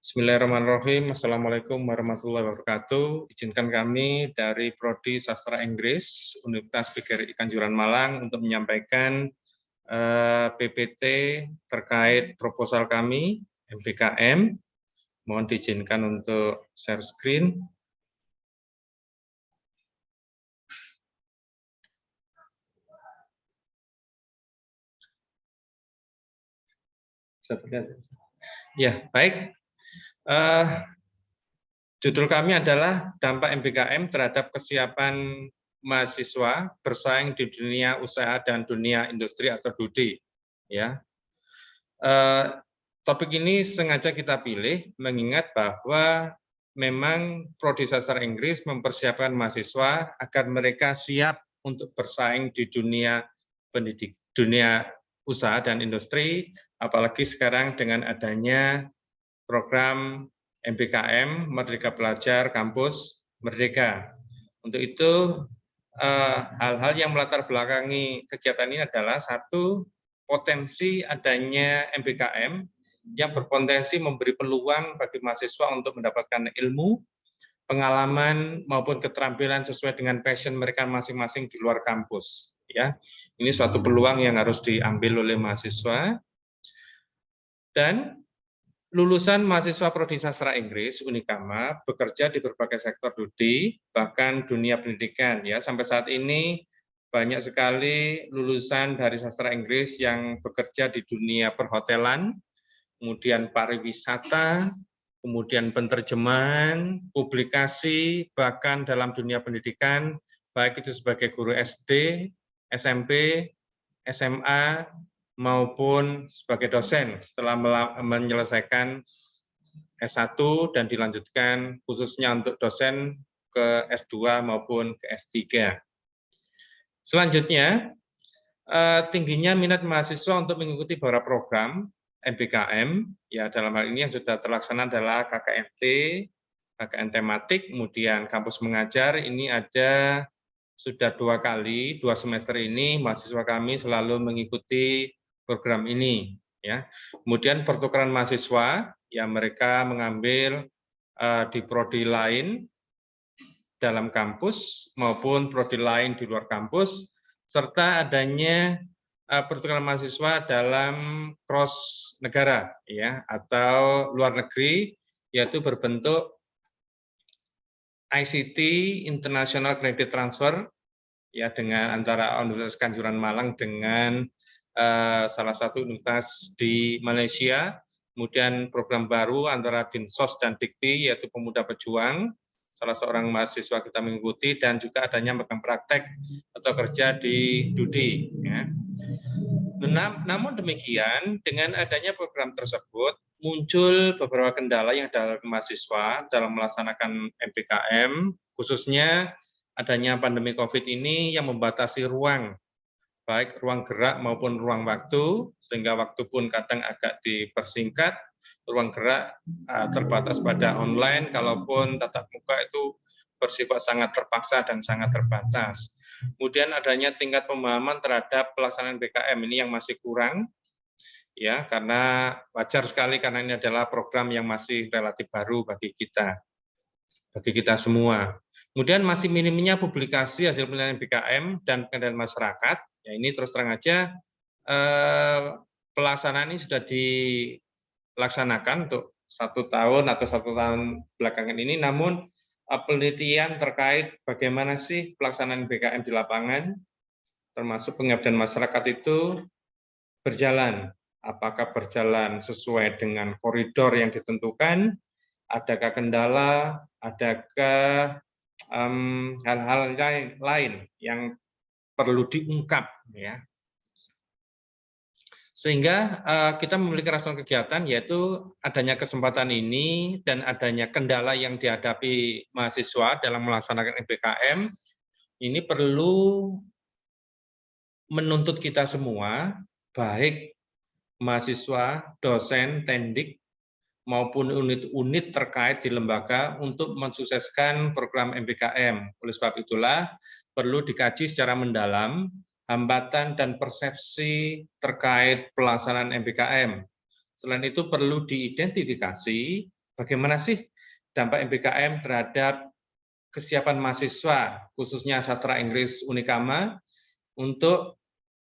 Bismillahirrahmanirrahim. Assalamualaikum warahmatullahi wabarakatuh. Izinkan kami dari Prodi Sastra Inggris Universitas PGRI Kanjuran Malang untuk menyampaikan PPT terkait proposal kami MBKM. Mohon diizinkan untuk share screen. Ya, baik. Judul kami adalah dampak MBKM terhadap kesiapan mahasiswa bersaing di dunia usaha dan dunia industri atau DUDI. Ya, topik ini sengaja kita pilih mengingat bahwa memang Prodi Sastra Inggris mempersiapkan mahasiswa agar mereka siap untuk bersaing di dunia pendidik, dunia usaha dan industri, apalagi sekarang dengan adanya program MBKM Merdeka Belajar Kampus Merdeka. Untuk itu hal-hal yang melatar belakangi kegiatan ini adalah satu, potensi adanya MBKM yang berpotensi memberi peluang bagi mahasiswa untuk mendapatkan ilmu, pengalaman maupun keterampilan sesuai dengan passion mereka masing-masing di luar kampus. Ya, ini suatu peluang yang harus diambil oleh mahasiswa. Dan lulusan mahasiswa Prodi Sastra Inggris Unikama bekerja di berbagai sektor DUDI, bahkan dunia pendidikan. Ya, sampai saat ini banyak sekali lulusan dari sastra Inggris yang bekerja di dunia perhotelan, kemudian pariwisata, kemudian penerjemahan, publikasi, bahkan dalam dunia pendidikan, baik itu sebagai guru SD, SMP, SMA, maupun sebagai dosen setelah menyelesaikan S1 dan dilanjutkan khususnya untuk dosen ke S2 maupun ke S3. Selanjutnya, tingginya minat mahasiswa untuk mengikuti beberapa program MBKM, ya dalam hal ini yang sudah terlaksana adalah KKNT, KKN tematik, kemudian kampus mengajar, ini ada sudah 2 kali, 2 semester ini mahasiswa kami selalu mengikuti program ini. Ya. Kemudian pertukaran mahasiswa, ya mereka mengambil di prodi lain dalam kampus maupun prodi lain di luar kampus, serta adanya pertukaran mahasiswa dalam cross negara, ya atau luar negeri, yaitu berbentuk ICT International Credit Transfer, ya dengan antara Universitas Kanjuran Malang dengan salah satu universitas di Malaysia, kemudian program baru antara Dinsos dan Dikti, yaitu Pemuda Pejuang, salah seorang mahasiswa kita mengikuti, dan juga adanya magang praktek atau kerja di DUDI. Ya. Namun demikian, dengan adanya program tersebut, muncul beberapa kendala yang ada mahasiswa dalam melaksanakan MBKM, khususnya adanya pandemi COVID ini yang membatasi ruang, baik ruang gerak maupun ruang waktu, sehingga waktu pun kadang agak dipersingkat, ruang gerak terbatas pada online, kalaupun tatap muka itu bersifat sangat terpaksa dan sangat terbatas. Kemudian adanya tingkat pemahaman terhadap pelaksanaan BKM ini yang masih kurang, ya karena wajar sekali karena ini adalah program yang masih relatif baru bagi kita semua. Kemudian masih minimnya publikasi hasil penelitian BKM dan pengendalian masyarakat. Ya ini terus terang aja pelaksanaan ini sudah dilaksanakan untuk 1 tahun atau 1 tahun belakangan ini, namun penelitian terkait bagaimana sih pelaksanaan BKM di lapangan, termasuk pengabdian masyarakat itu berjalan. Apakah berjalan sesuai dengan koridor yang ditentukan? Adakah kendala? Adakah hal-hal lain yang perlu diungkap, ya? Sehingga kita memiliki rasional kegiatan, yaitu adanya kesempatan ini dan adanya kendala yang dihadapi mahasiswa dalam melaksanakan MBKM, ini perlu menuntut kita semua, baik mahasiswa, dosen, tendik, maupun unit-unit terkait di lembaga untuk mensukseskan program MBKM. Oleh sebab itulah perlu dikaji secara mendalam hambatan dan persepsi terkait pelaksanaan MBKM. Selain itu perlu diidentifikasi bagaimana sih dampak MBKM terhadap kesiapan mahasiswa, khususnya sastra Inggris Unikama, untuk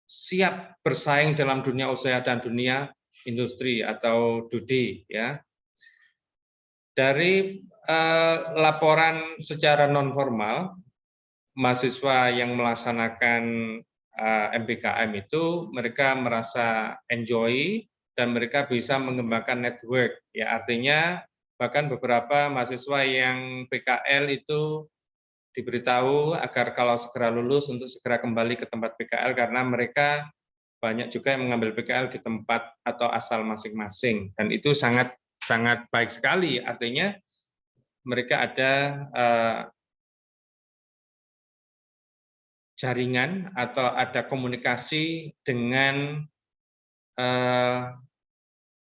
siap bersaing dalam dunia usaha dan dunia industri atau DUDI, ya. Dari laporan secara non formal, mahasiswa yang melaksanakan MBKM itu mereka merasa enjoy dan mereka bisa mengembangkan network, ya, artinya bahkan beberapa mahasiswa yang PKL itu diberitahu agar kalau segera lulus untuk segera kembali ke tempat PKL karena mereka banyak juga yang mengambil PKL di tempat atau asal masing-masing, dan itu sangat baik sekali, artinya mereka ada jaringan atau ada komunikasi dengan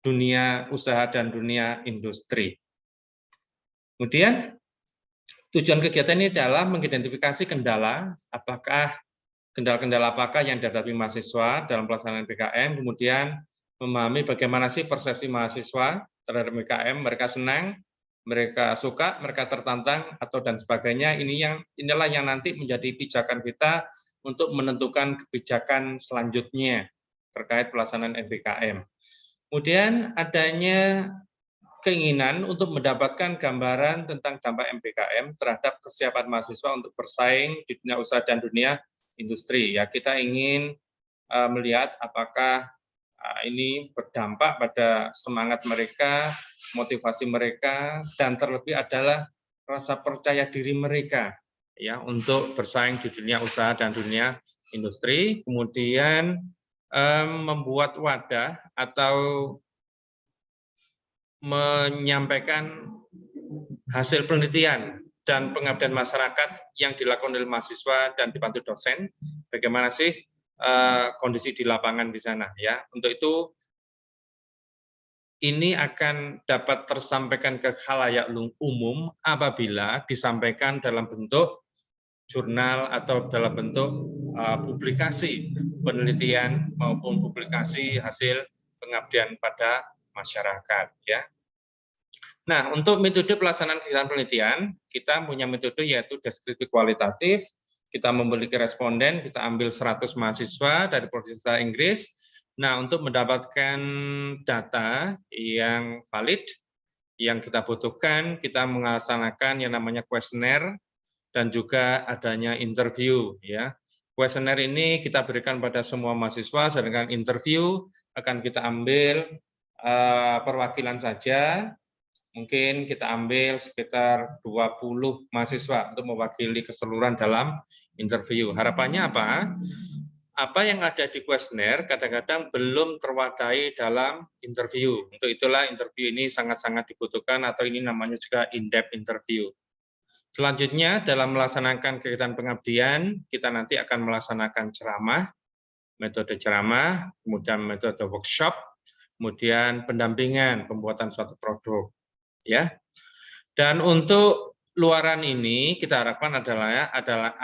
dunia usaha dan dunia industri. Kemudian tujuan kegiatan ini adalah mengidentifikasi kendala, kendala-kendala apakah yang dihadapi mahasiswa dalam pelaksanaan PKM, kemudian memahami bagaimana sih persepsi mahasiswa terhadap PKM, mereka senang, mereka suka, mereka tertantang, atau dan sebagainya. Inilah yang nanti menjadi pijakan kita untuk menentukan kebijakan selanjutnya terkait pelaksanaan MBKM. Kemudian adanya keinginan untuk mendapatkan gambaran tentang dampak MBKM terhadap kesiapan mahasiswa untuk bersaing di dunia usaha dan dunia industri. Ya, kita ingin melihat apakah ini berdampak pada semangat mereka, motivasi mereka, dan terlebih adalah rasa percaya diri mereka, ya, untuk bersaing di dunia usaha dan dunia industri. Kemudian membuat wadah atau menyampaikan hasil penelitian dan pengabdian masyarakat yang dilakukan oleh mahasiswa dan dibantu dosen, bagaimana sih kondisi di lapangan di sana, ya. Untuk itu ini akan dapat tersampaikan ke khalayak umum apabila disampaikan dalam bentuk jurnal atau dalam bentuk publikasi penelitian maupun publikasi hasil pengabdian pada masyarakat, ya. Nah, untuk metode pelaksanaan kegiatan penelitian, kita punya metode yaitu deskripsi kualitatif. Kita memiliki responden, kita ambil 100 mahasiswa dari Provinsi Inggris. Nah, untuk mendapatkan data yang valid, yang kita butuhkan, kita melaksanakan yang namanya kuesioner dan juga adanya interview, ya. Kuesioner ini kita berikan pada semua mahasiswa, sedangkan interview akan kita ambil perwakilan saja. Mungkin kita ambil sekitar 20 mahasiswa untuk mewakili keseluruhan dalam interview. Harapannya apa? Apa yang ada di kuesioner kadang-kadang belum terwadai dalam interview. Untuk itulah interview ini sangat-sangat dibutuhkan, atau ini namanya juga in-depth interview. Selanjutnya, dalam melaksanakan kegiatan pengabdian, kita nanti akan melaksanakan ceramah, metode ceramah, kemudian metode workshop, kemudian pendampingan pembuatan suatu produk, ya. Dan untuk luaran ini kita harapkan adalah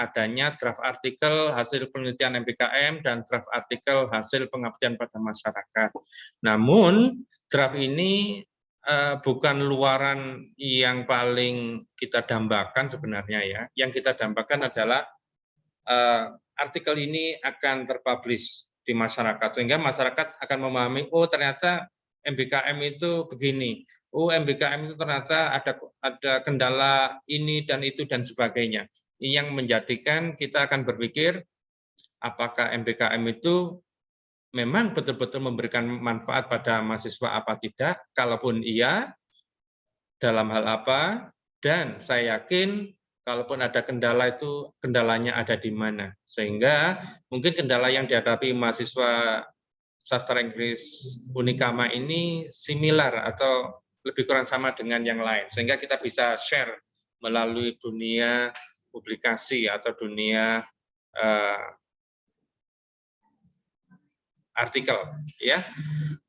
adanya draft artikel hasil penelitian MBKM dan draft artikel hasil pengabdian pada masyarakat. Namun draft ini bukan luaran yang paling kita dambakan sebenarnya, ya. Yang kita dambakan adalah artikel ini akan terpublish di masyarakat, sehingga masyarakat akan memahami, oh ternyata MBKM itu begini, oh MBKM itu ternyata ada kendala ini dan itu dan sebagainya. Ini yang menjadikan kita akan berpikir apakah MBKM itu memang betul-betul memberikan manfaat pada mahasiswa apa tidak, kalaupun iya, dalam hal apa, dan saya yakin kalaupun ada kendala itu kendalanya ada di mana. Sehingga mungkin kendala yang dihadapi mahasiswa sastra Inggris Unikama ini similar atau lebih kurang sama dengan yang lain, sehingga kita bisa share melalui dunia publikasi atau dunia artikel, ya.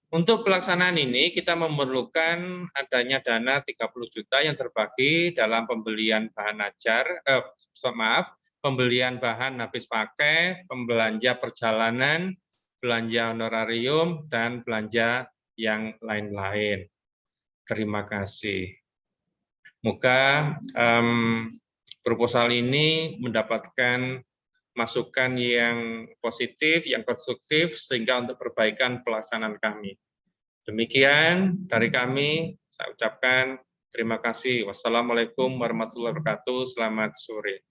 Untuk pelaksanaan ini kita memerlukan adanya dana 30 juta yang terbagi dalam pembelian bahan ajar, pembelian bahan habis pakai, pembelanja perjalanan, belanja honorarium, dan belanja yang lain-lain. Terima kasih. Moga proposal ini mendapatkan masukan yang positif, yang konstruktif, sehingga untuk perbaikan pelaksanaan kami. Demikian dari kami, saya ucapkan terima kasih. Wassalamualaikum warahmatullahi wabarakatuh. Selamat sore.